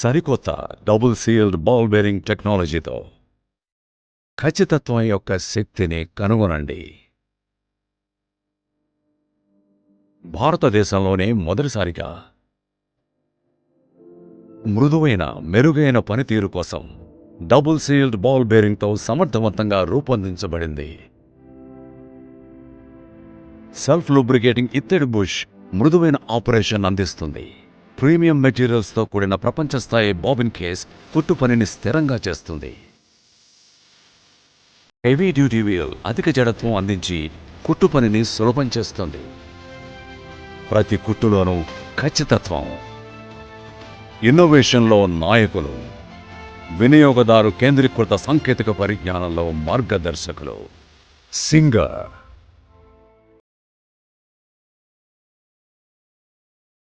సరికొత్త double sealed ball bearing టెక్నాలజీతో ఖచ్చితత్వం యొక్క శక్తిని కనుగొనండి. భారతదేశంలోనే మొదటిసారిగా మృదువైన మెరుగైన పనితీరు కోసం డబుల్ సీల్డ్ బాల్ బేరింగ్తో సమర్థవంతంగా రూపొందించబడింది. సెల్ఫ్ లూబ్రికేటింగ్ ఇత్తడి బుష్ మృదువైన ఆపరేషన్ అందిస్తుంది. ప్రీమియం మెటీరియల్స్తో కూడిన ప్రపంచ స్థాయి బాబిన్ కేస్ కుట్టు పనిని స్థిరంగా చేస్తుంది. హెవీ డ్యూటీ వీల్ అధిక జడత్వం అందించి కుట్టు పనిని సులభం చేస్తుంది. ప్రతి కుట్టులోనూ ఖచ్చితత్వం, ఇన్నోవేషన్లో నాయకులు, వినియోగదారు కేంద్రీకృత సాంకేతిక పరిజ్ఞానంలో మార్గదర్శకులు. సింగర్